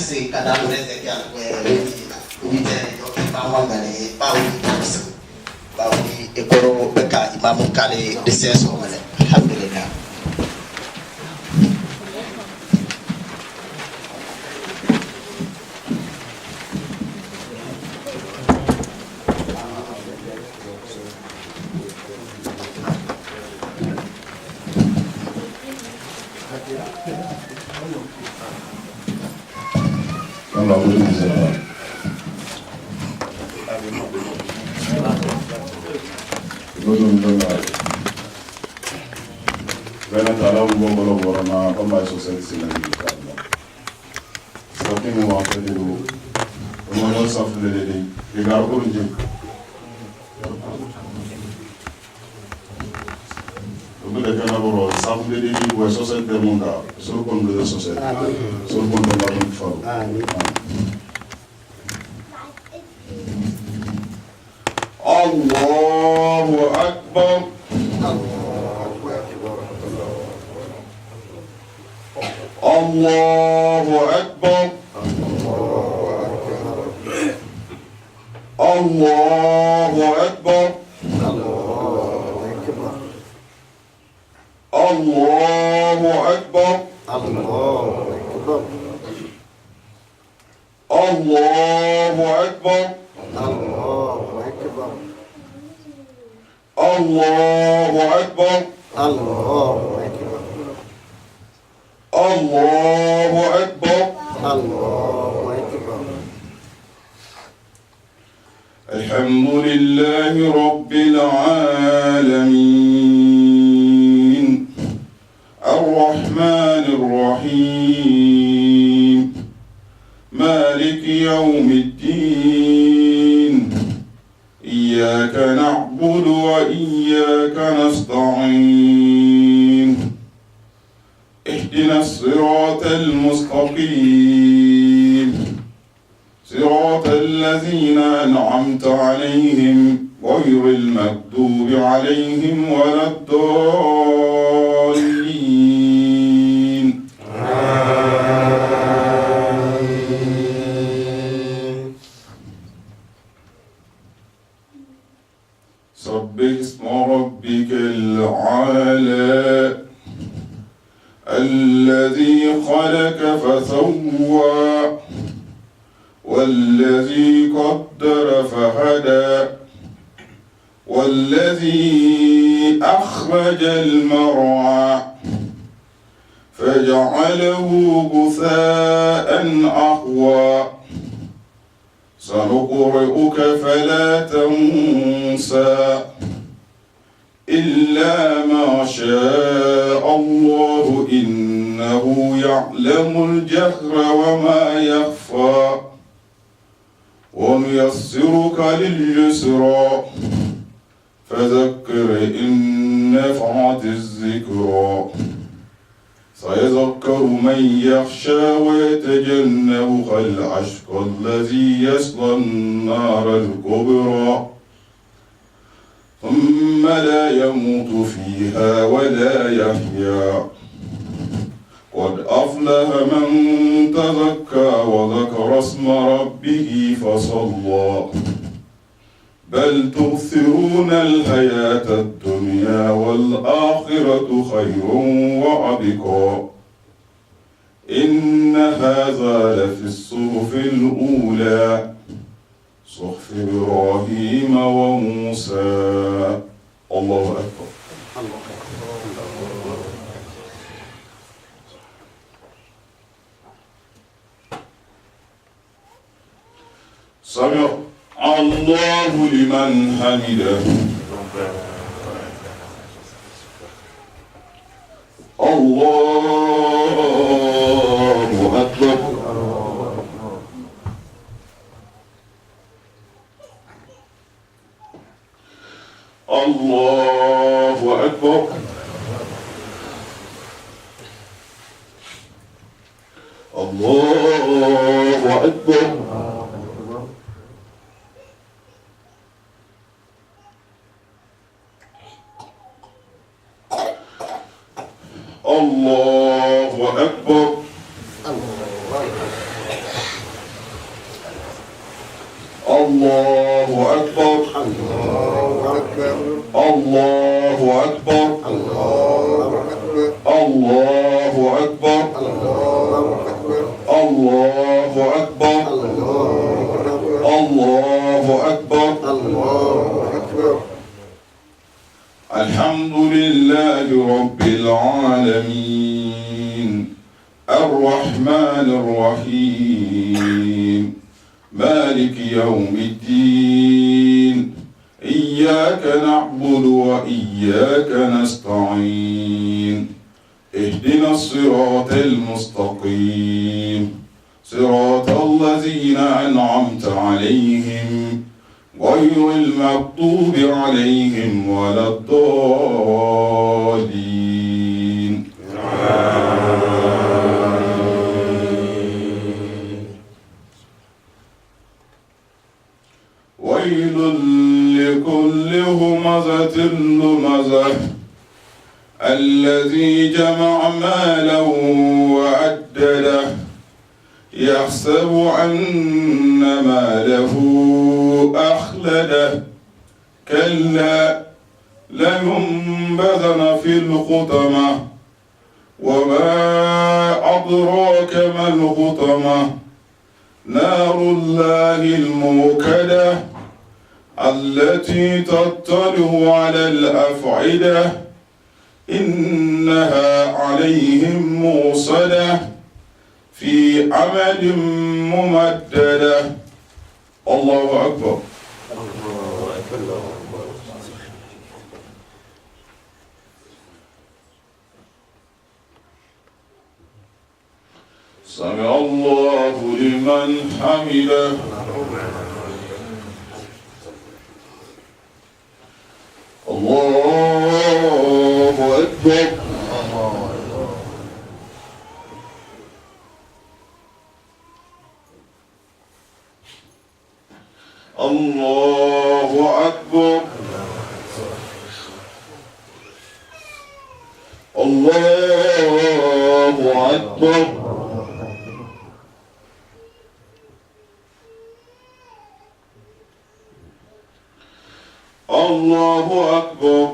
se kada ureze kia ubitene yoki pawangale pawi kapsu pawi ekoro beka imamu kale desenso mele alhamdulillah. Allahu Akbar. Allahu Akbar. Allahu Akbar. Allahu Akbar. Allahu Akbar. Allahu Akbar. Allahu Akbar. Allahu Akbar. Allahu Akbar. Alhamdulillahi Rabbil Alamin. Ar-Rahmanir Rahim. Maliki Yawmiddin. إياك نعبد وإياك نستعين اهدنا الصراط المستقيم صراط الذين أنعمت عليهم غير المغضوب عليهم ولا الضالين. سبح اسم ربك الأعلى الذي خلق فسوى والذي قدر فهدى والذي أخرج المرعى فجعله غثاء أحوى سنقرئك فلا تنسى إلا ما شاء الله إنه يعلم الجهر وما يخفى ونيسرك لليسرى فذكر إن نفعت الذكرى سيذكر من يخشى ويتجنبها الأشقى الذي يصلى النار الكبرى ثم لا يموت فيها ولا يحيا قد أفلح من تزكى وذكر اسم ربه فصلى بل تؤثرون الحياة الدنيا والآخرة خير وأبقى إن هذا لفي الصحف الأولى صحف إبراهيم وموسى. الله أكبر. سمع الله لمن حمده. الله أكبر. الله أكبر. الله أكبر. الله أكبر. الله أكبر الله أكبر الله أكبر الله أكبر الله أكبر الحمد لله رب العالمين الرحمن الرحيم مالك يوم الدين إياك نعبد وإياك نستعين اهدنا الصراط المستقيم صراط الذين أنعمت عليهم غير المغضوب عليهم ولا الضالين ويل لكل همزة لمزة الذي جمع مالا وعدده يحسب أن ماله أخلده كلا لينبذن في الحطمة وما أدراك ما الحطمة نار الله الموقدة التي تطلع على الأفئدة إنها عليهم موصدة في عمد ممددة الله أكبر سمع الله لمن حمده الله أكبر الله أكبر الله أكبر الله أكبر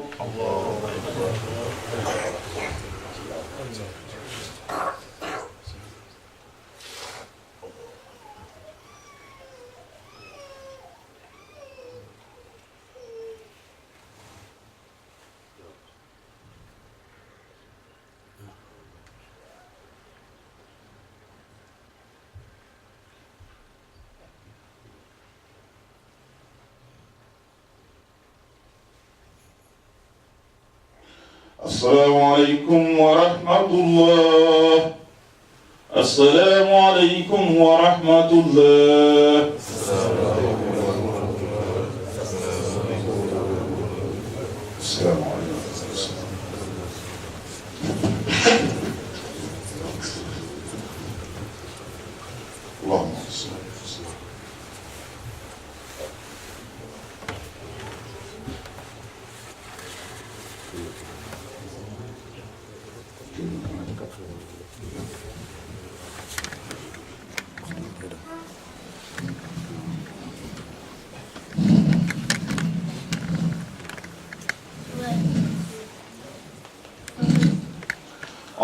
السلام عليكم ورحمة الله السلام عليكم ورحمة الله السلام عليكم اللهم صل وسلم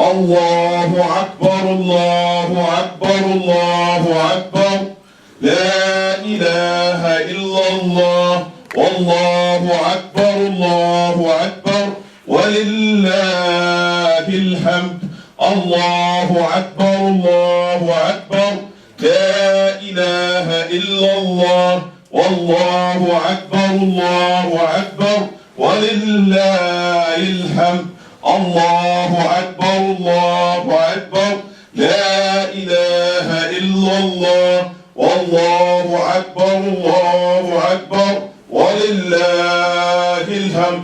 الله أكبر الله أكبر الله أكبر لا إله إلا الله والله أكبر الله أكبر ولله الحمد الله أكبر الله أكبر لا إله إلا الله والله أكبر الله أكبر ولله الحمد الله أكبر الله أكبر لا إله إلا الله والله أكبر الله أكبر ولله الحمد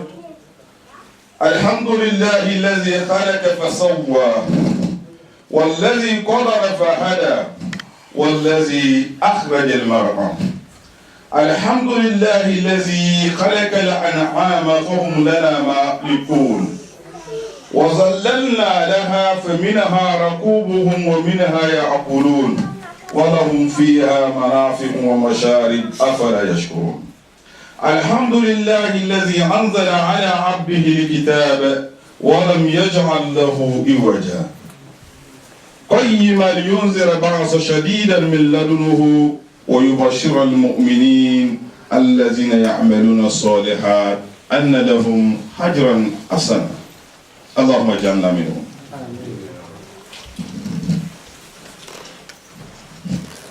الحمد لله الذي خلق فسوى والذي قدر فهدى والذي أخرج المرعى الحمد لله الذي خلق الأنعام فهم لنا مالكون وظللنا لها فمنها ركوبهم ومنها يأكلون ولهم فيها منافع ومشارب أفلا يشكرون. الحمد لله الذي أنزل على عبده الكتاب ولم يجعل له عوجا قيما لينذر بأسا شديدا من لدنه ويبشر المؤمنين الذين يعملون الصالحات أن لهم أجرا حسنا. اللهم اجعلنا منهم.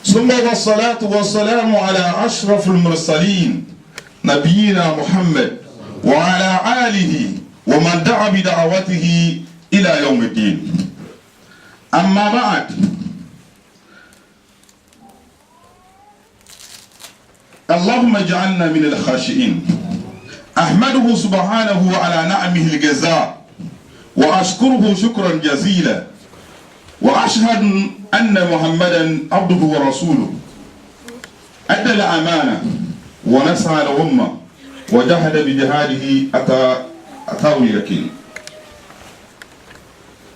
ثم والصلاة والسلام على أشرف المرسلين نبينا محمد وعلى آله ومن دعا بدعوته إلى يوم الدين. أما بعد، اللهم اجعلنا من الخاشئين. أحمده سبحانه على نعمه الجزاء وأشكره شكرا جزيلا، وأشهد أن محمدا عبده ورسوله أدى الأمانة ونسعى الأمة وجاهد بجهاده أتاه اليقين.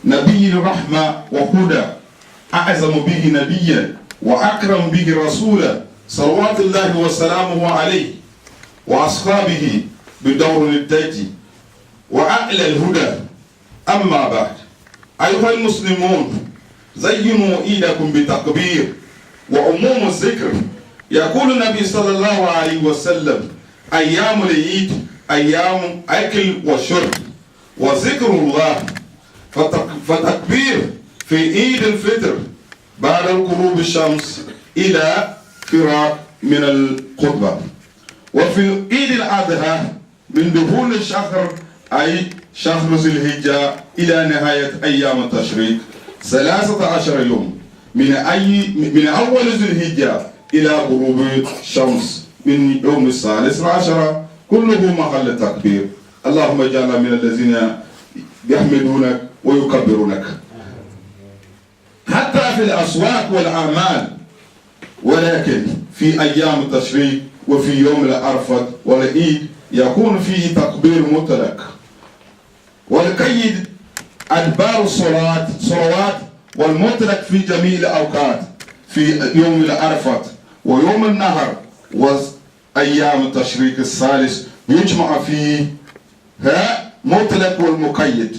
نبي الرحمة وهدى، أعظم به نبيا وأكرم به رسولا صلوات الله وسلامه عليه وأصحابه بدور الدج وأعلى الهدى. أما بعد، أيها المسلمون، زينوا إيدكم بتكبير وعموم الذكر. يقول النبي صلى الله عليه وسلم: أيام العيد أيام أكل وشرب وذكر الله، فتكبير في عيد الفطر بعد غروب الشمس إلى فراق من الخطبة، وفي عيد الأضحى من دخول الشهر أي شهر ذي الحجة إلى نهاية أيام التشريق 13 يوم من أول ذي الحجة إلى غروب الشمس من يوم 13 كله محل التكبير. اللهم اجعلنا من الذين يحمدونك ويكبرونك حتى في الأسواق والأعمال، ولكن في أيام التشريق وفي يوم العرفة والعيد يكون فيه تكبير مطلق، والقيد أدبار الصلوات والمطلق في جميع الأوقات في يوم العرفة ويوم النهر وأيام التشريق الثالث يجمع فيه مطلق والمقيد.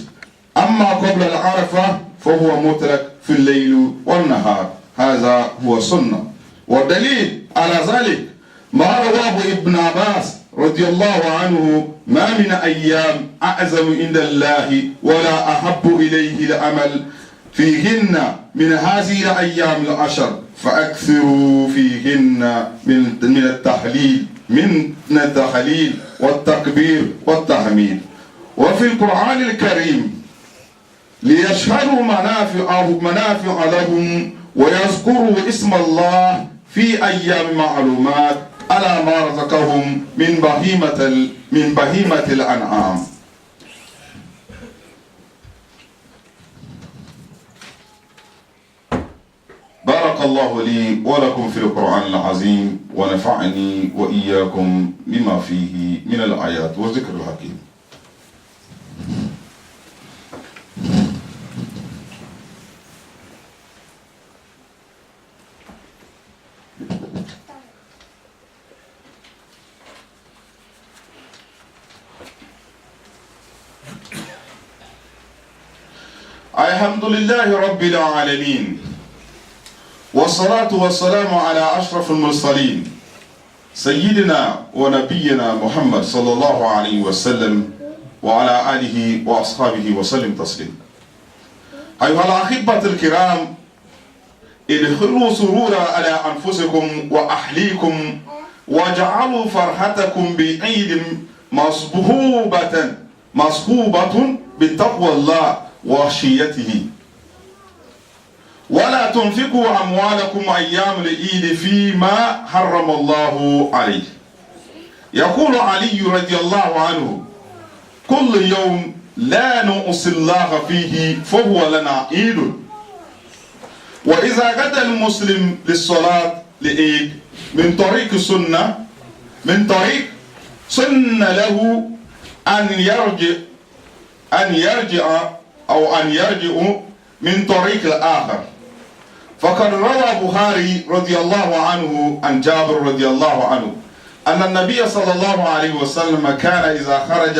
أما قبل العرفة فهو مطلق في الليل والنهار، هذا هو سنة. والدليل على ذلك ما رواه ابن عباس رضي الله عنه: ما من أيام أعظم عند الله ولا أحب إليه العمل فيهن من هذه الأيام العشر، فأكثروا فيهن من التحليل والتكبير والتحميد. وفي القرآن الكريم: ليشهدوا منافع لهم ويذكروا اسم الله في أيام معلومات على ما رزقهم من بهيمة الأنعام. بارك الله لي ولكم في القرآن العظيم، ونفعني وإياكم بما فيه من الآيات والذكر الحكيم. الحمد لله رب العالمين، والصلاة والسلام على أشرف المرسلين سيدنا ونبينا محمد صلى الله عليه وسلم وعلى آله وأصحابه وسلم تسليما. أيها الأحبة الكرام، ادخلوا سرورا على أنفسكم وأهليكم واجعلوا فرحتكم بعيد مصحوبة بتقوى الله وخشيته، ولا تنفقوا أموالكم أيام العيد فيما حرم الله عليه. يقول علي رضي الله عنه: كل يوم لا نعصي الله فيه فهو لنا عيد. وإذا غدا المسلم للصلاة لعيد من طريق سنة له أن يرجع من طريق الآخر، فقد روى البخاري رضي الله عنه عن جابر رضي الله عنه أن النبي صلى الله عليه وسلم كان إذا خرج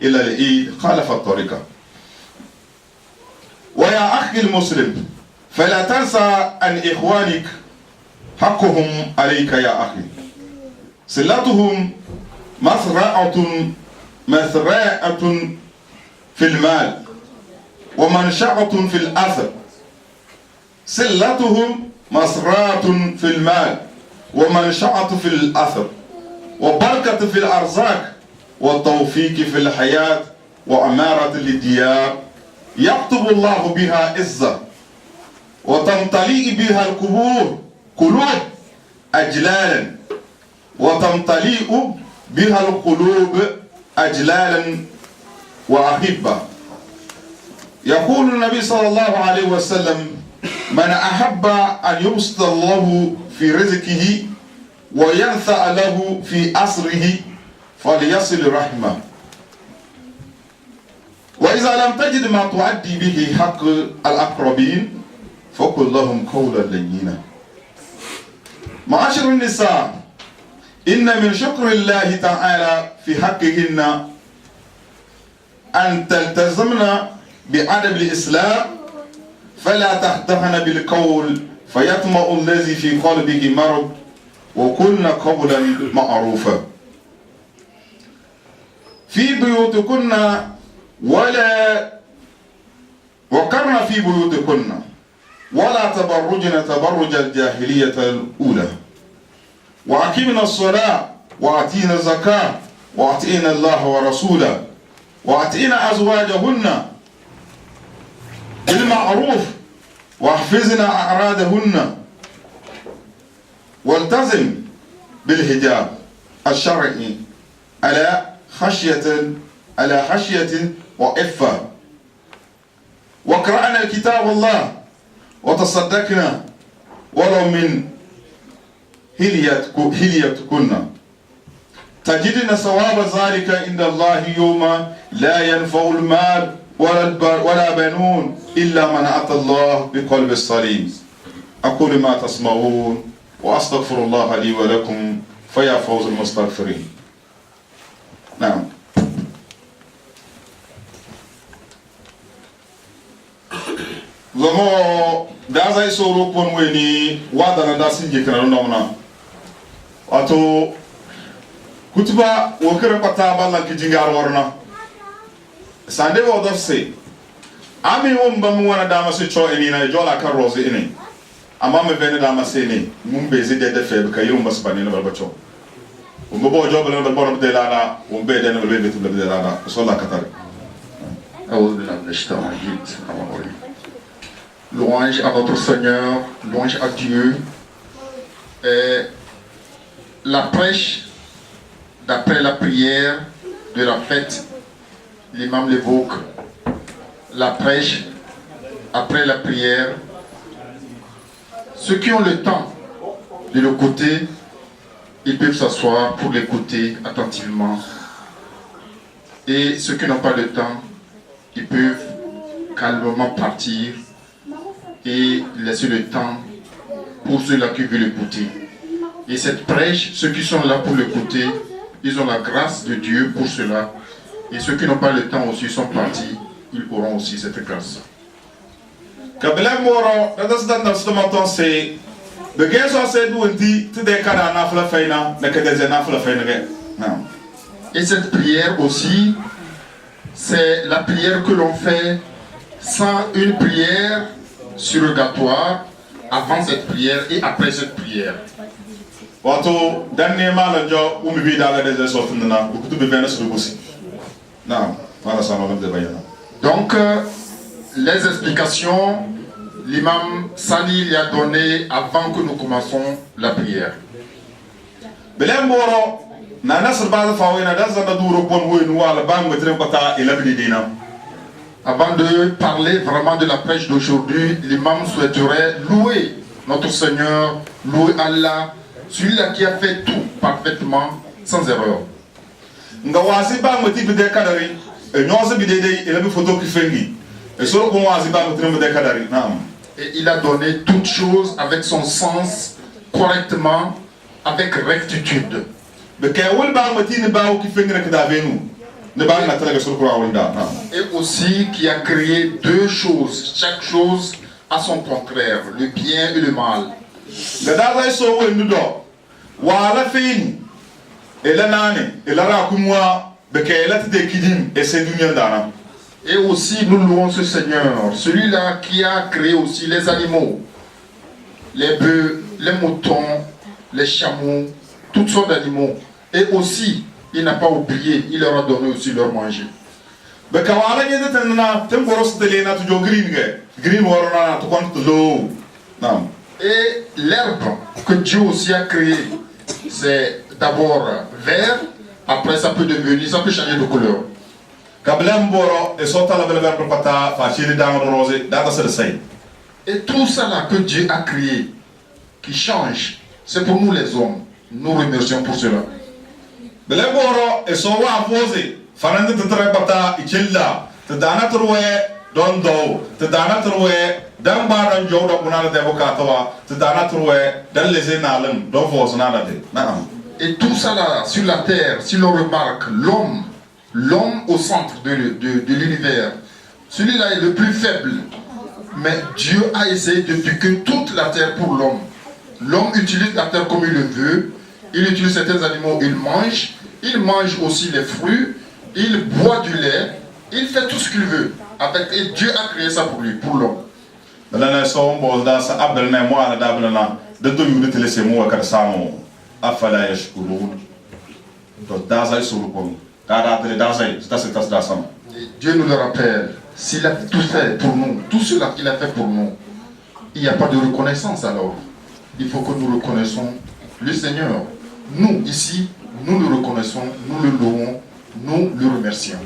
إلى العيد خالف الطريق. ويا أخي المسلم فلا تنسى أن إخوانك حقهم عليك يا أخي، صلتهم مزرعة في المال ومنشأة في الأثر. صلتهم مزرعة في المال ومنشأة في الأثر، وبركة في الأرزاق، والتوفيق في الحياة، وأمارة الديار يكتب الله بها عزة، وتمتلئ بها قلوب أجلالا، وتمتلئ بها القلوب أجلالا وأحبة. يقول النبي صلى الله عليه وسلم: من أحب أن يبسط الله في رزقه وينفع له في أسره فليصل رحمه، وإذا لم تجد ما تؤدي به حق الأقربين فقل لهم قولا لينا. معاشر النساء، إن من شكر الله تعالى في حقهن أن تلتزمن بأدب الإسلام، فلا تخدعن بالقول فيطمع الذي في قلبه مرض، وقلن قولا معروفا في بيوتكن وقرن في بيوتكن ولا تبرجن تبرج الجاهلية الأولى، وأقمنا الصلاة وأعطينا الزكاة وأطيعنا الله ورسوله وأطيعنا أزواجهن بالمعروف واحفظنا أعراضهن، والتزم بالحجاب الشرعي على خشية وعفة، وقرأنا كتاب الله وتصدقنا ولو من هليتكن، تجدن ثواب ذلك عند الله يوم لا ينفع المال ولا بنون إلا من أتى الله بقلب سليم. أقول ما تسمعون وأستغفر الله لي ولكم فيا فوز المستغفرين. نعم. Zomo da zai soro pon weni wada na da sinje kana nona wato kutuba wokere pata ballan ki jingar warna sande wo do se ami wo mbam wana da ma se cho eni na jola ka rose eni amma me bene da ma se ni mum be zide de fe ka yum basbani na balba cho umbo bo jobal na balba de la umbe de na balba de la solla katar أعوذ بالله من الشيطان الرجيم. Louange à notre Seigneur, louange à Dieu. Et la prêche, d'après la prière de la fête, l'imam l'évoque. La prêche, après la prière, ceux qui ont le temps de l'écouter, ils peuvent s'asseoir pour l'écouter attentivement. Et ceux qui n'ont pas le temps, ils peuvent calmement partir et laisser le temps pour ceux-là qui veulent l'écouter. Et cette prêche, ceux qui sont là pour l'écouter, ils ont la grâce de Dieu pour cela. Et ceux qui n'ont pas le temps aussi sont partis, ils auront aussi cette grâce. Et cette prière aussi, c'est la prière que l'on fait sans une prière surrogatoire avant cette prière et après cette prière. Donc, les explications, l'imam Sali les a données avant que nous commençons la prière. Avant de parler vraiment de la prêche d'aujourd'hui, l'imam souhaiterait louer notre Seigneur, louer Allah, celui-là qui a fait tout parfaitement, sans erreur. Et il a donné toutes choses avec son sens, correctement, avec rectitude. Et aussi qui a créé deux choses, chaque chose a son contraire, le bien et le mal. Et aussi nous louons ce Seigneur, celui-là qui a créé aussi les animaux, les bœufs, les moutons, les chameaux, toutes sortes d'animaux. Et aussi, il n'a pas oublié, il leur a donné aussi leur manger. Et l'herbe que Dieu aussi a créée, c'est d'abord vert, après ça peut devenir, ça peut changer de couleur. Et tout ça là que Dieu a créé, qui change, c'est pour nous les hommes. Nous remercions pour cela. Et tout ça là, sur la terre, si l'on remarque l'homme au centre de l'univers, celui-là est le plus faible. Mais Dieu a essayé de éduquer toute la terre pour l'homme. L'homme utilise la terre comme il le veut. Il utilise certains animaux, il mange aussi les fruits, il boit du lait, il fait tout ce qu'il veut. Et Dieu a créé ça pour lui, pour l'homme. Et Dieu nous le rappelle, s'il a tout fait pour nous, tout cela qu'il a fait pour nous, il n'y a pas de reconnaissance alors. Il faut que nous reconnaissons le Seigneur. Nous, ici, nous le reconnaissons, nous le louons, nous le remercions.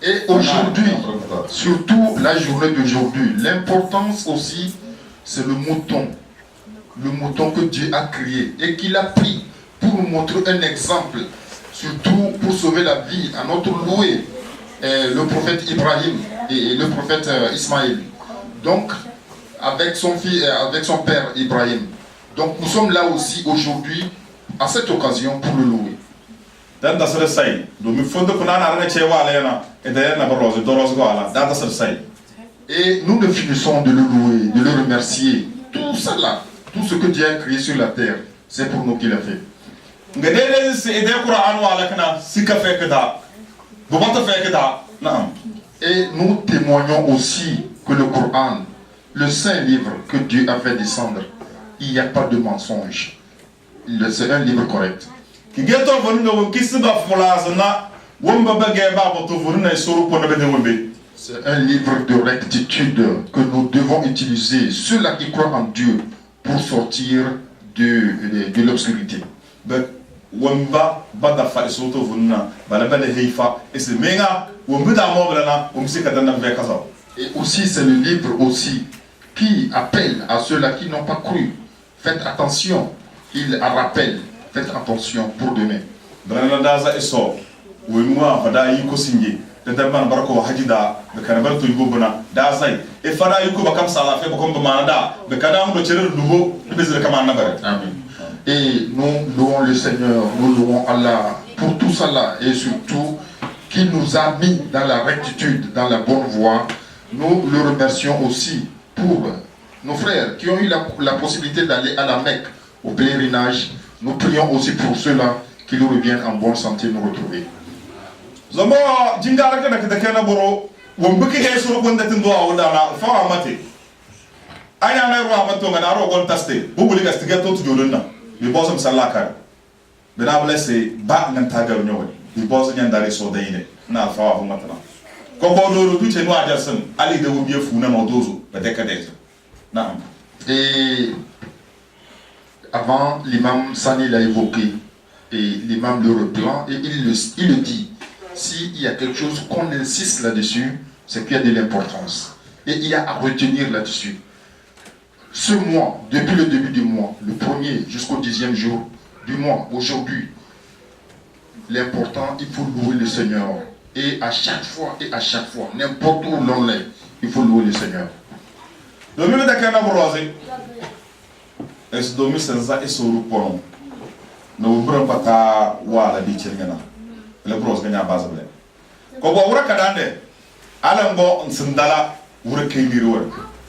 Et aujourd'hui, surtout la journée d'aujourd'hui, l'importance aussi, c'est le mouton que Dieu a créé et qu'il a pris pour nous montrer un exemple, surtout pour sauver la vie à notre loué, le prophète Ibrahim et le prophète Ismaël. Donc, avec son fils, avec son père Ibrahim. Donc, nous sommes là aussi aujourd'hui, à cette occasion, pour le louer. Et nous ne finissons de le louer, de le remercier. Tout ça là, tout ce que Dieu a créé sur la terre, c'est pour nous qu'il a fait. Et nous témoignons aussi que le Coran, le saint livre que Dieu a fait descendre, il n'y a pas de mensonge. C'est un livre correct. C'est un livre de rectitude que nous devons utiliser, ceux-là qui croient en Dieu, pour sortir de l'obscurité. Et aussi c'est le livre aussi qui appelle à ceux-là qui n'ont pas cru. Faites attention, il rappelle, faites attention pour demain. Amen. Et nous louons le Seigneur, nous louons Allah pour tout cela et surtout qu'il nous a mis dans la rectitude, dans la bonne voie. Nous le remercions aussi pour nos frères qui ont eu la possibilité d'aller à la Mecque au pèlerinage. Nous prions aussi pour ceux-là qui nous reviennent en bonne santé nous retrouver. Et avant, l'imam Sani l'a évoqué et l'imam le reprend et il le dit. S'il y a quelque chose qu'on insiste là-dessus, c'est qu'il y a de l'importance. Et il y a à retenir là-dessus. ce mois, depuis le début du mois, le 1er jusqu'au 10e jour du mois, aujourd'hui, l'important, il faut louer le Seigneur. Et à chaque fois, n'importe où l'on est, il faut louer le Seigneur. Domin da kana borose es domin senza esuru pono no buran pata wala di chengana le bros ganya bazable ko bo wura kadande ala ngo nsindala wura kengiri wura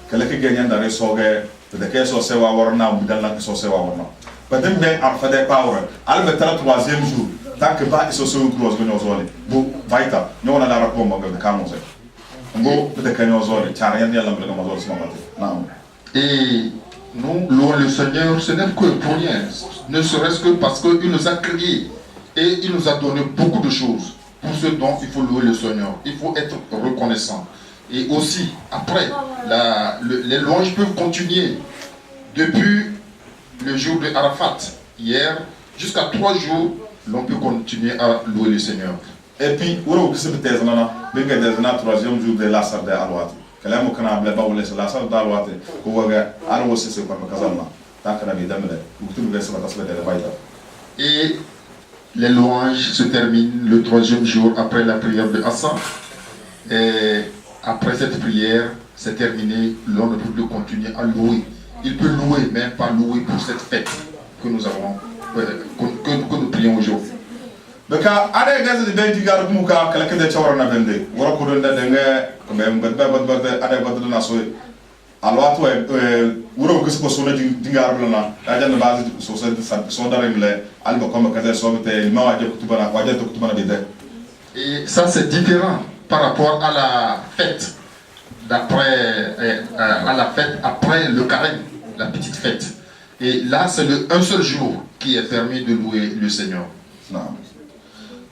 kala ke ganya ndare soge de ke so se wa warna budalla so se wa warna badem be arfade power al betala 3e jour tant que pas so se cross ganya zole bu vaita no na la rapo mo ga kamo se. Et nous louons le Seigneur, ce n'est que pour rien, ne serait-ce que parce qu'il nous a créés et il nous a donné beaucoup de choses. Pour ce dont il faut louer le Seigneur, il faut être reconnaissant. Et aussi, après, les louanges peuvent continuer depuis le jour de Arafat, hier, jusqu'à 3 jours, l'on peut continuer à louer le Seigneur. Et puis, où est-ce que c'est que le 3e jour de l'Assar de Alouati? Quand on a l'Assar de Alouati, on a un aussi comme Kazalma. Tant qu'on a des dames, et les louanges se terminent le 3e jour après la prière de Assar. Et après cette prière, c'est terminé, l'on ne peut plus continuer à louer. Il peut louer, mais pas louer pour cette fête que nous avons, que nous prions aujourd'hui. Beka ada gaza de benji gar muka kala kede chawarna bende wara ko donda denga ko be mbad ada baddu na so alwatu wuro ko ko sona dingar lana ajan base so so darimle alba comme kaza so te ma waje kutubana waje to kutubana bide. Et ça c'est différent par rapport à la fête d'après à la fête après le carême, la petite fête. Et là c'est un seul jour qui est permis de louer le Seigneur. Non.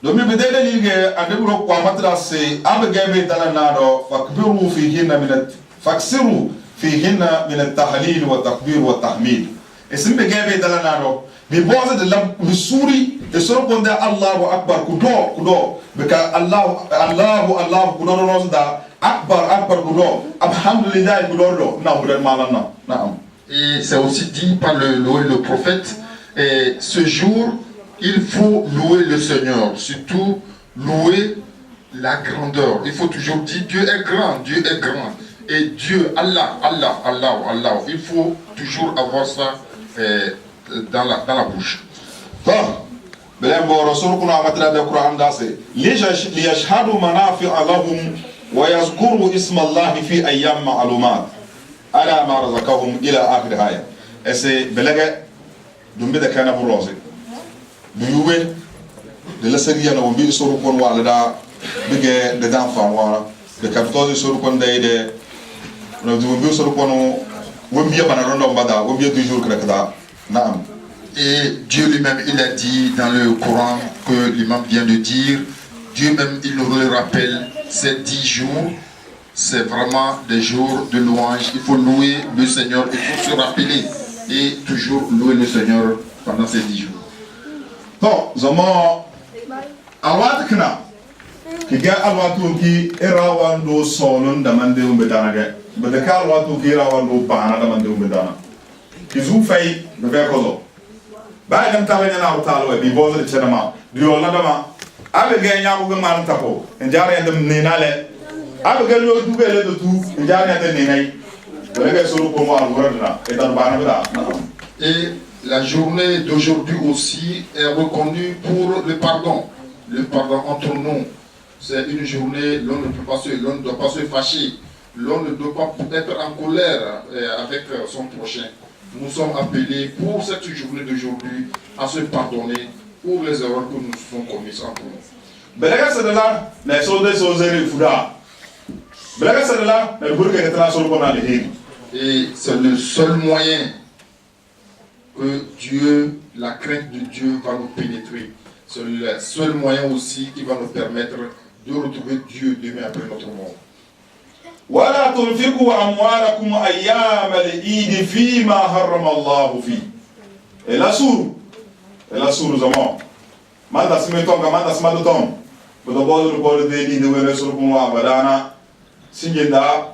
Domin bi dai dalil ga adaburo kwa madrase abgabe dalanado fakbiru fihinna min faksiru fihinna min at-tahlil wa takbir wa tahmid isim be gabe dalanado bi boza de lam suri e soro bonda Allahu akbar kudo beka Allah kudo no da akbar kudo alhamdulillah kudo na budan malana naam. Et c'est aussi dit par le prophète, et ce jour il faut louer le Seigneur, surtout louer la grandeur. Il faut toujours dire Dieu est grand. Et Dieu, Allah. Il faut toujours avoir ça dans la bouche. Bon, بلان برسول كنا مثلا بالقرآن داسي ليشهدوا منافع لهم ويذكروا اسم الله في أيام معلومات على ما رزقهم إلى آخر آية. إسي بلغة دم بده كان بروزي. Biyuwe de la seria na wambi soro kon wala da bige de d'enfant wala de capitole soro kon de no du wambi soro kon wambi ya bana rondo mbada wambi toujours krakada naam. Et Dieu lui-même il a dit dans le Coran que l'imam vient de dire, Dieu même il nous le rappelle, ces 10 jours c'est vraiment des jours de louange. Il faut louer le Seigneur, il faut se rappeler et toujours louer le Seigneur pendant ces 10 jours. Bon, zama awat kana kiga alwatu ki erawando solon da mande umbe danaga bada ka alwatu ki erawando bana da mande umbe dana kizu fay be be kozo ba gam tawanya na utalo bi bozo de chenama dio la dama abe ga nyamu ga man tapo njara yandam nenale abe ga yo dube le do tu njara yandam nenai bada ga suru ko mo alwara et dan bana bada. Et la journée d'aujourd'hui aussi est reconnue pour le pardon. Le pardon entre nous. C'est une journée, l'on ne doit pas se fâcher. L'on ne doit pas être en colère avec son prochain. Nous sommes appelés pour cette journée d'aujourd'hui à se pardonner pour les erreurs que nous avons commises entre nous. Et c'est le seul moyen que Dieu, la crainte de Dieu va nous pénétrer. C'est le seul moyen aussi qui va nous permettre de retrouver Dieu demain après notre mort. ولا تنفقوا أموالكم أيام العيد فيما حرم الله فيه. إلا سور زمان. ما دسمتم كمان دسمتم. بدو بقول ديني دوّر سوركم وابدانا سجدا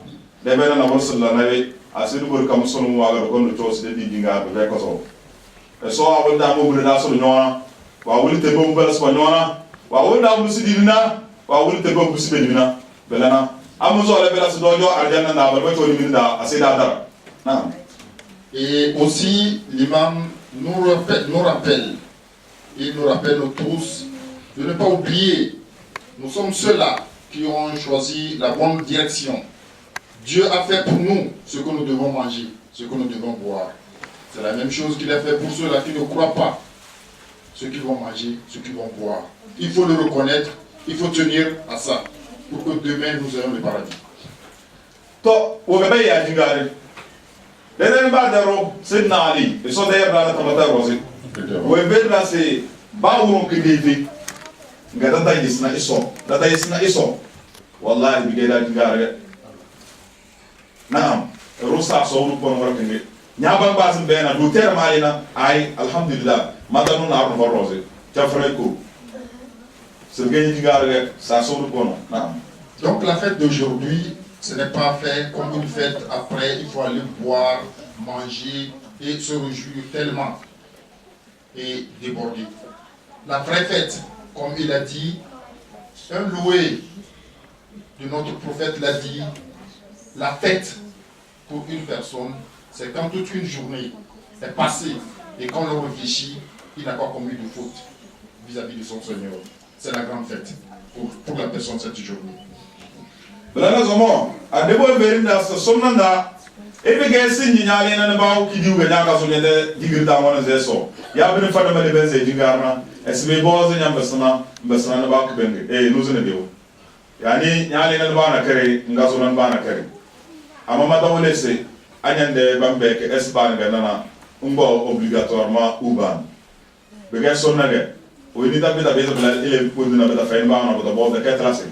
دبنا نبص الله نبي asidu bor kam sonu waga ko no tos de dinga be ko so e so a wonda mo bul da so nyona wa wuli te bo bel so nyona wa wonda mo sidina wa wuli te bo sidina belana amuzo le bela so dojo arjana na ba to ni minda asida dara na. Et aussi l'imam nous rappelle nous tous de ne pas oublier, nous sommes ceux-là qui ont choisi la bonne direction. Dieu a fait pour nous ce que nous devons manger, ce que nous devons boire. C'est la même chose qu'il a fait pour ceux-là qui ne croient pas, ce qu'ils vont manger, ce qu'ils vont boire. Il faut le reconnaître, il faut tenir à ça pour que demain nous ayons le paradis. To wogabe ya jingare denen ba daro sidna ali so da yabra ta mata rozi wo bedra se ba wuro kiditi ngada da yisna iso wallahi bi da jingare naam rusa so ru bon wara kenge nya ban ba sun bena du tere malina ay alhamdulillah madanu na ru rozi ta freko se gagner jingare sa so ru bon naam. Donc la fête d'aujourd'hui, ce n'est pas fait comme une fête après, il faut aller boire, manger et se réjouir tellement et déborder. La vraie fête, comme il a dit, un loué de notre prophète l'a dit, la fête pour une personne, c'est quand toute une journée est passée et quand on réfléchit, il n'a pas commis de faute vis-à-vis de son Seigneur. C'est la grande fête pour la personne cette journée. Belana zomo adebo berinda so somnanda ebe ga sinji nyaale na ba ki diu ga nyaka so nyede digirda wona zeso ya bin fada ma de benze digarna esbe bozo nyam besna na ba ku benge nuzu ne dewo yani nyaale na ba na kare ngaso nan ba na kare amma mata wole se anyande bambe ke esban ga nana umbo obligatoirement uban be ga sonna ga o ni tabe bela ele ko dina beta fayn ba na bota bo de ketrase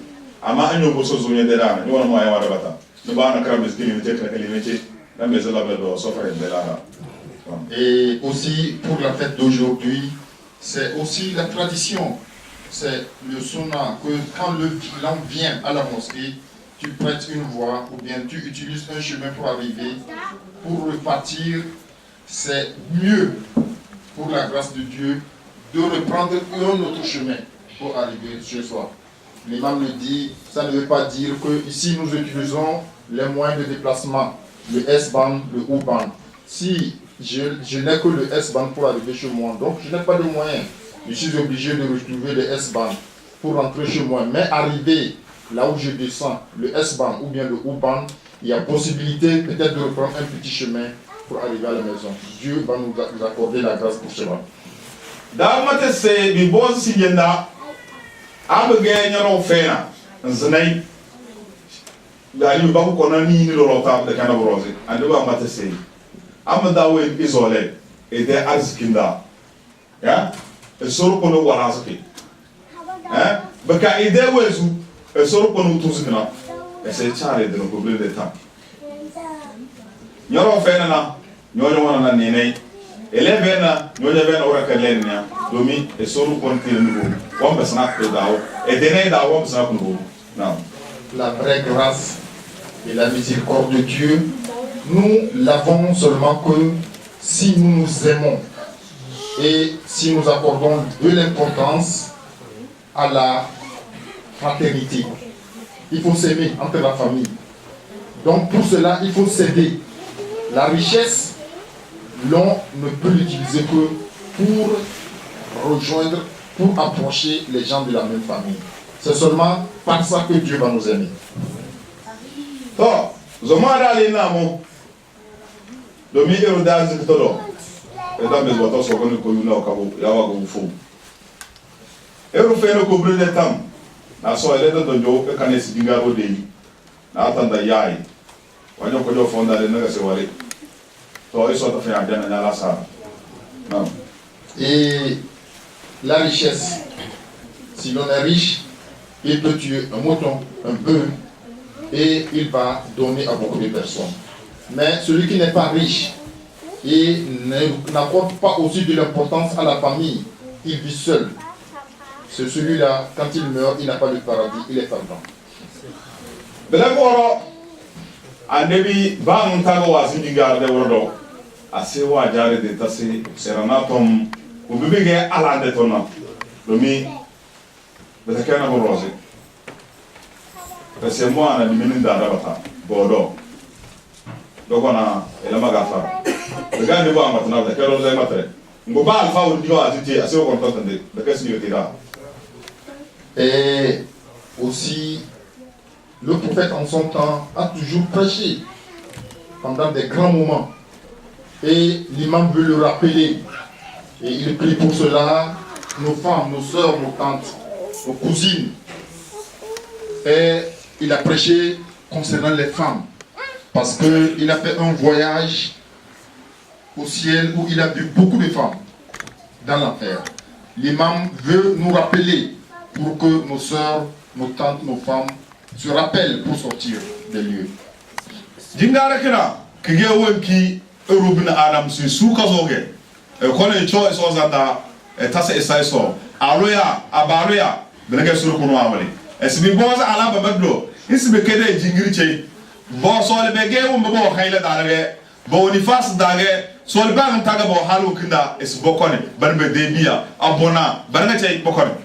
ama anyo boso zo nyede dana ni wona mo ya wada bata no ba na krabes kili ni technical métier la maison la belle sofre bela. Et aussi pour la fête d'aujourd'hui, c'est aussi la tradition, c'est le sunnah que quand l'homme vient à la mosquée, tu prêtes une voie ou bien tu utilises un chemin pour arriver, pour repartir. C'est mieux pour la grâce de Dieu de reprendre un autre chemin pour arriver chez soi. L'imam le dit, ça ne veut pas dire que ici nous utilisons les moyens de déplacement, le S-Bahn, le U-Bahn. Si je n'ai que le S-Bahn pour arriver chez moi, donc je n'ai pas de moyens. Je suis obligé de retrouver le S-Bahn pour rentrer chez moi. Mais arriver là où je descends, le S-Bahn ou bien le U-Bahn, il y a possibilité peut-être de reprendre un petit chemin pour arriver à la maison. Dieu va nous accorder la grâce pour cela. Damate se bi boz sigenda abge nyaro fena znai dali ba ko na ni lo rota de kana broze ande ba mate se am dawe isole e de arskinda ya e soro ko no wala zaki baka ide wezu e soro ko no tuzina e se chare de no problème de temps nyaro fena na nyono wana na ninei eleve na nyonya bena ora kalenia domi e soro ko ntire nugo wamba sana ko dawo e dene da wamba sana ko nugo non. La vraie grâce et la miséricorde de Dieu, nous l'avons seulement que si nous nous aimons et si nous accordons de l'importance à la fraternité. Il faut s'aimer entre la famille. Donc pour cela, il faut s'aider. La richesse, l'on ne peut l'utiliser que pour rejoindre, pour approcher les gens de la même famille. C'est seulement par ça que Dieu va nous aimer. To zomara ali namo domi ero da ziktodo eda mezo to so ko ni ko yuna ka bo ya wa go fu ero fe no ko brede tam na so ele do jo e kan esi diga ro de na atanda yai wanyo ko jo fonda de na se wale to eso to fe ajana na la sa non. Et la richesse, si l'on est riche, il peut tuer un mouton, un bœuf, et il va donner à beaucoup de personnes. Mais celui qui n'est pas riche et n'accorde pas aussi de l'importance à la famille, il vit seul. C'est celui-là, quand il meurt, il n'a pas de paradis, il est perdant. annabi ba mun taga wasin diga da wurdo ase wa jare de tase seranatom ko bibige ala de tona domi bata kana bo rose pese mo ana di minin da bata bodo dogona ela magafa daga ne ba matna da kero le matre ngo ba alfa wuri diga atiti ase ko kontande da kasi yo tira. Et aussi, le prophète en son temps a toujours prêché pendant des grands moments. Et l'imam veut le rappeler. Et il prie pour cela, nos femmes, nos soeurs, nos tantes, nos cousines. Et il a prêché concernant les femmes. Parce qu'il a fait un voyage au ciel où il a vu beaucoup de femmes dans l'enfer. L'imam veut nous rappeler pour que nos soeurs, nos tantes, nos femmes se rappellent pour sortir des lieux. Jingara kina kige wonki rubina adam su suka zoge kone cho so zanda tase isai so aloya abaroya benege suru kuno awale esbi boza ala babdo isbe kede jingiri che bo so le bege wo mbo khayla dalage bo ni fas dage so le bang taga bo halu kinda esbo kone barbe debia abona barga che bokone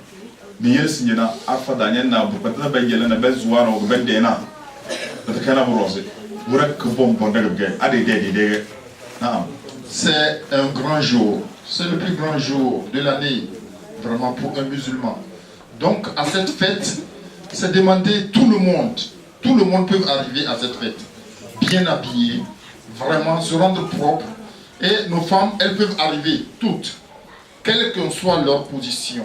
ni yel signena afa danyen na bu patna bangela na bezuwa no bendena ta kana bo rose C'est un grand jour, c'est le plus grand jour de l'année, vraiment pour un musulman. Donc à cette fête, c'est demandé tout le monde peut arriver à cette fête, bien habillé, vraiment se rendre propre, et nos femmes, elles peuvent arriver toutes, quelle que soit leur position.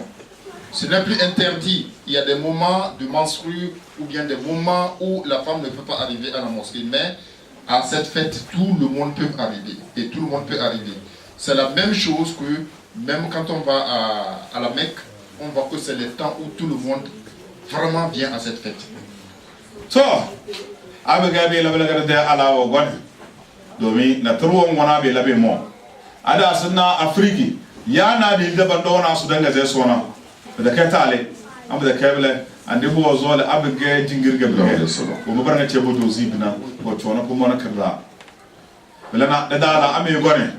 Ce n'est plus interdit. Il y a des moments de menstrues ou bien des moments où la femme ne peut pas arriver à la mosquée. Mais à cette fête, tout le monde peut arriver. Et tout le monde peut arriver. C'est la même chose que même quand on va à la Mecque, on voit que c'est le temps où tout le monde vraiment vient à cette fête. So, abagabe la bela de ala o gon. Domi na truwo ngona be labe mo. Ada sunna Afriki. Ya na de bando na su danga zai sona. Da kai tale am da kai bele ande bo zo la abga jingir ga bele ko mo baranga ce bo do zibna ko chona ko mo na kira bele na da dala ame gone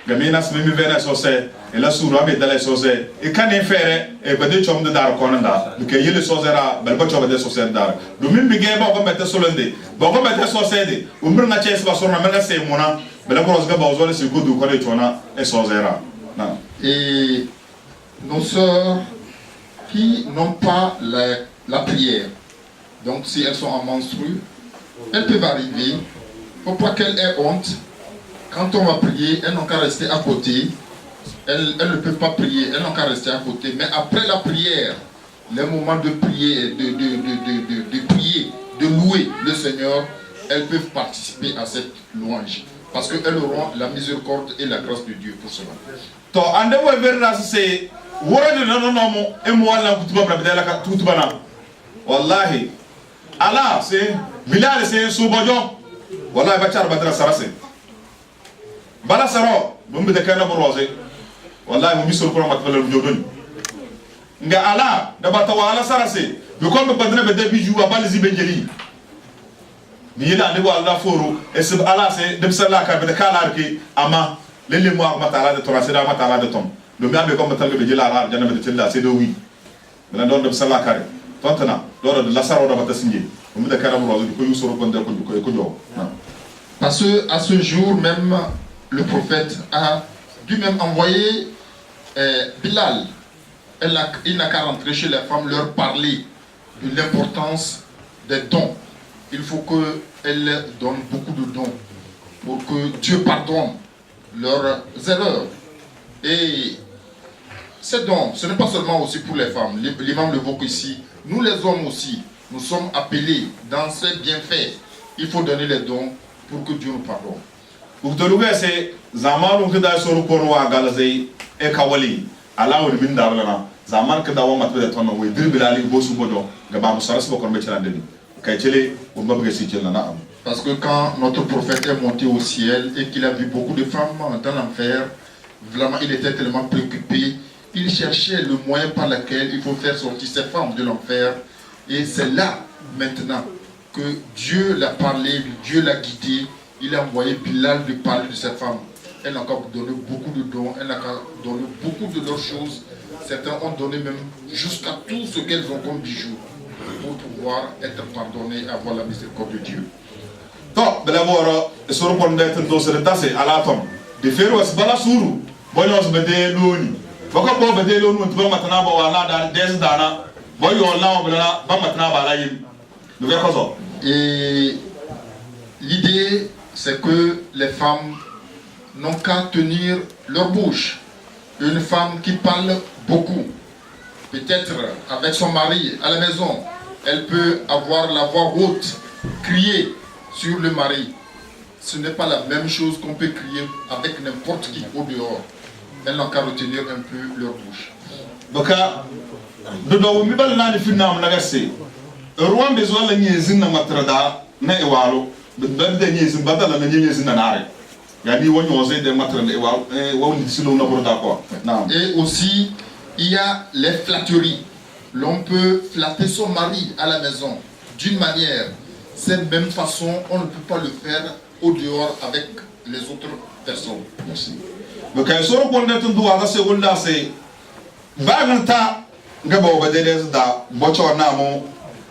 ga mi nas mi vena so se e la suru ame dala so se e kan e fere e bade chom da dar ko na da ke yele so zera bel ba choba de so se dar do min bi ge ba ko mette solonde ba ko mette so se de o mbrna ce ba so na mena se mona bele ko ga ba zo le se ko du ko de chona e so zera na. Et nos sœurs qui n'ont pas la prière. Donc si elles sont en menstru, elles peuvent arriver. Il ne faut pas qu'elles aient honte. Quand on va prier, elles n'ont qu'à rester à côté. Elles ne peuvent pas prier, elles n'ont qu'à rester à côté. Mais après la prière, les moments de prier, de prier, de louer le Seigneur, elles peuvent participer à cette louange. Parce qu'elles auront la miséricorde et la grâce de Dieu pour cela. To ande wo verna se worde no mo e mo wala kutuba bra ka tutubana wallahi ala se bilal se subojo wallahi bachar badra sarase bala saro bumbe de kana borose wallahi mo misol ko mat falal jodon nga ala da bata wala sarase bi ko be badra be de biju wa bal zibe jeli ni yela ne wala foro e se ala se de sala ka be de kala arki ama lele mo matala de tora seda matala de tom do mi ambe ko matala be jela ara jana be tilla se do wi mena don de sala kare tontana do de la saro do bata sinje mo de karam rozo ko yusoro ko de ko jo. Parce que à ce jour même le prophète a dû même envoyer Bilal. Il n'a qu'à rentrer chez les femmes, leur parler de l'importance des dons. Il faut qu'elles donnent beaucoup de dons pour que Dieu pardonne leurs erreurs. Et ces dons, ce n'est pas seulement aussi pour les femmes. L'imam l'évoque ici. Nous les hommes aussi, nous sommes appelés dans ces bienfaits. Il faut donner les dons pour que Dieu nous pardonne. Pour te louer, c'est Zaman ou Keda sur Korwa Galazé et Kawali. Allah ou Min Darlana. Zaman Keda ou Matwe de Tono, ou Bilali, Bosu Bodo, Gabam Saras Bokon Bechalandeni. Kaichele ou Mabgesi Chelana. Parce que quand notre prophète est monté au ciel et qu'il a vu beaucoup de femmes dans l'enfer, vraiment il était tellement préoccupé. Il cherchait le moyen par lequel il faut faire sortir ces femmes de l'enfer. Et c'est là, maintenant, que Dieu l'a parlé, Dieu l'a guidé, il a envoyé Bilal de parler de cette femme. Elle n'a encore donné beaucoup de dons, elle n'a encore donné beaucoup de d'autres choses. Certains ont donné même jusqu'à tout ce qu'elles ont comme bijoux pour pouvoir être pardonnées et avoir la miséricorde de Dieu. To belaboro suru ponde to sere tase ala tom de feru was bala suru boyo was bede loni bako bo bede loni to matana ba wala da des dana boyo la bala ba matana ba la yim de ver kozo. Et l'idée c'est que les femmes n'ont qu'à tenir leur bouche. Une femme qui parle beaucoup, peut-être avec son mari à la maison, elle peut avoir la voix haute, crier sur le mari. Ce n'est pas la même chose qu'on peut crier avec n'importe qui au dehors. Elles n'ont qu'à retenir un peu leur bouche. Donc, dodo mi bal na ni finam na gasse ruwan be zo la nyezin na matrada na iwalo bebbe nyezin badala na nyezin na nare yani wonyo ose de matrada iwalo woni silo na borda quoi. Et aussi il y a les flatteries. L'on peut flatter son mari à la maison d'une manière. Cette même façon, on ne peut pas le faire au dehors avec les autres personnes. Merci. Donc, si on prend des trucs à la seconde, c'est baganta ngabo badele da bocho namo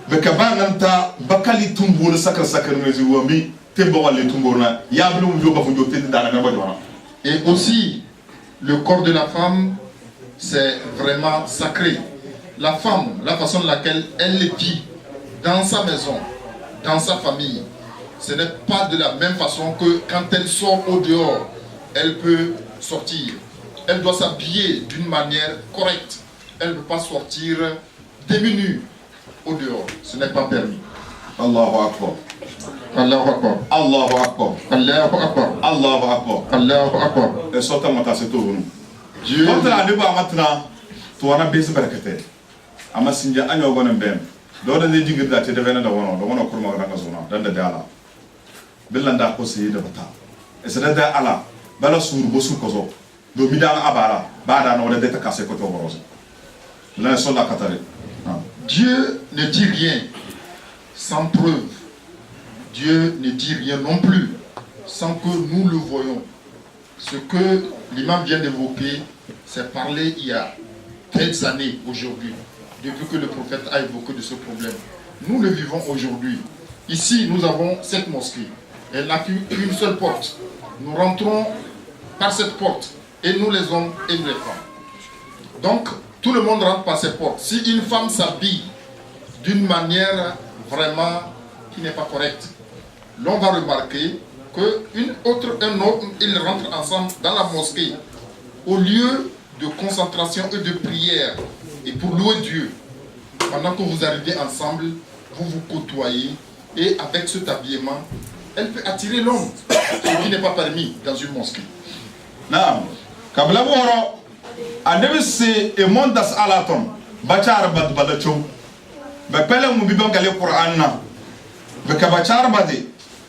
beka baganta bakali tumbul sakar sakar mezi wambi tembo wale tumborna yablu mjo ba funjo tedi dana ngabo jona. Et aussi le corps de la femme c'est vraiment sacré. La femme, la façon dans laquelle elle vit dans sa maison, dans sa famille, ce n'est pas de la même façon que quand elle sort au dehors, elle peut sortir. Elle doit s'habiller d'une manière correcte. Elle ne peut pas sortir démunie au dehors. Ce n'est pas permis. Allahu Akbar. Allahu Akbar. Allahu Akbar. Allahu Akbar. Allahu Akbar. Allahu Akbar. Et sortant mata c'est tout. Dieu. Quand la débat maintenant, tu as un baiser barakate. Ama sinja anyo gonen bem. Do da de jigir da te de vena da wono kurma ranga zona dan da dala. Billanda ko se da bata. Et c'est da ala bala sur bo su kozo. Do mi da abara ba da no de ta kase ko to borosi. Là sur la katare. Dieu ne dit rien sans preuve. Dieu ne dit rien non plus sans que nous le voyons. Ce que l'imam vient d'évoquer, c'est parlé il y a 13 années aujourd'hui, depuis que le prophète a évoqué de ce problème. Nous le vivons aujourd'hui. Ici, nous avons cette mosquée. Elle n'a qu'une seule porte. Nous rentrons par cette porte, et nous les hommes et nous les femmes. Donc, tout le monde rentre par cette porte. Si une femme s'habille d'une manière vraiment qui n'est pas correcte, l'on va remarquer qu'un autre, ils rentrent ensemble dans la mosquée. Au lieu de concentration et de prière, et pour louer Dieu, pendant que vous arrivez ensemble, vous vous côtoyez, et avec cet habillement, elle peut attirer l'homme, ce qui n'est pas permis dans une mosquée. Naam. Kabla boro anabi se e mondas alaton bachar bad balacho. Ba pele mu bibon gale Qur'an na. Ba ka bachar bade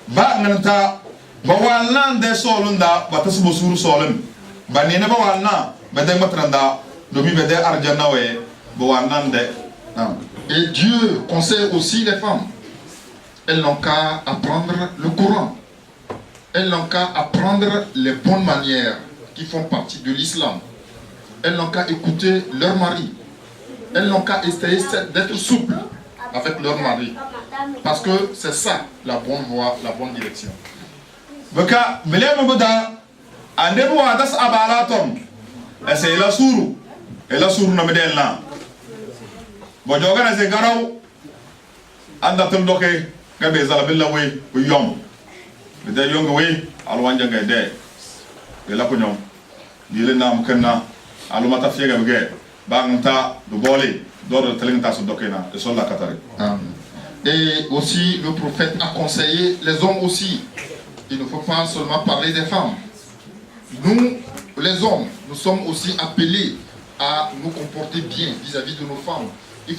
ba nganta ba walna de solunda ba tasbu suru solum. Ba ne ba walna ba de matranda do bi be de arjanna we ba walna de. Naam. Et Dieu conseille aussi les femmes. Elles n'ont qu'à apprendre le Coran. Elles n'ont qu'à apprendre les bonnes manières qui font partie de l'islam. Elles n'ont qu'à écouter leur mari. Elles n'ont qu'à essayer d'être souples avec leur mari. Parce que c'est ça la bonne voie, la bonne direction. Baka bilema buda andebu adas abalatom ese ila suru na medelna bojoga na se garaw anda tum doke gabe zala billa we yom bida yonga we alwanja ga de ila ko nyom dile nam kenna alumata fiega bege bangta du bolé do telenta so dokena e solla katare. Et aussi le prophète a conseillé les hommes aussi. Il ne faut pas seulement parler des femmes. Nous, les hommes, nous sommes aussi appelés à nous comporter bien vis-à-vis de nos femmes. Il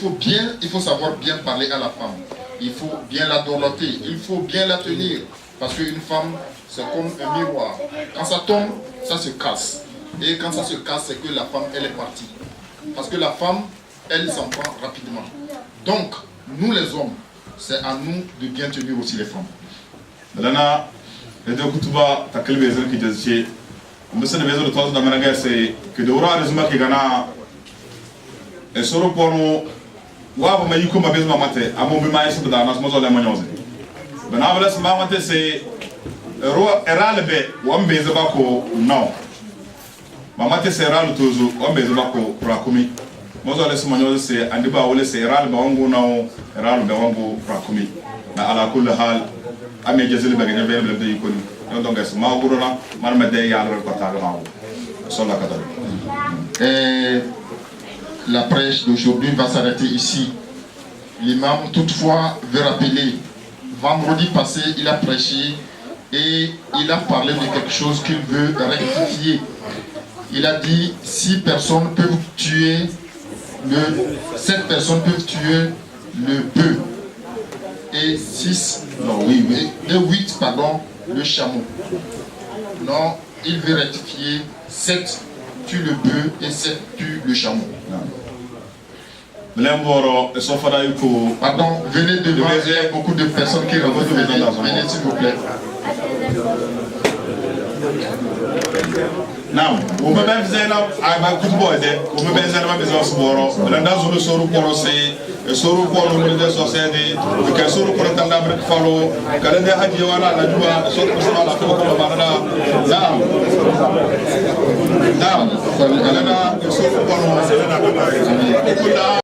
faut savoir bien parler à la femme. Il faut bien la dorloter. Il faut bien la tenir. Parce qu'une femme, c'est comme un miroir. Quand ça tombe, ça se casse. Et quand ça se casse, c'est que la femme, elle est partie. Parce que la femme, elle s'en prend rapidement. Donc, nous les hommes, c'est à nous de bien tenir aussi les femmes. Lana, le deux kutuba takil bezer ki jazche. Monsieur le bezer de toi dans managa c'est que de ora rezuma ki gana. Et soro pono wa ba mayi ko ma bezma mate amo bi ma yesu da nas mo zo le manyoze. Bana bala sama mate c'est ro eralbe wa mbeze ba ko no. Mamate c'est eral tozo wa mbeze ba ko prakumi. Mo zo le sama manyoze c'est andiba wole c'est eralbe wangu na eralbe wangu prakumi. Na ala kulli hal ame jazil bagane be be de ikoni donc es ma gurona man ma de yalla ko taga ma solla kadar. La prêche d'aujourd'hui va s'arrêter ici. L'imam toutefois veut rappeler, vendredi passé il a prêché et il a parlé de quelque chose qu'il veut rectifier. Il a dit 6 personnes peuvent tuer 7 personnes peuvent tuer le bœuf et 8 pardon, le chameau. Non, il veut rectifier 7 tue le bœuf et 7 tue le chameau. Pardon, venez devant, il y a beaucoup de personnes qui reviennent. Venez s'il vous plaît. Now, we may be saying I'm good boy there. We may be saying I'm business tomorrow. And that's what the Soro Poro say. The Soro Poro will the society. We can Soro Poro and Labra follow. Kalenda Hajiwana, Najua, Soro Poro, Now, Kalenda, Soro Poro,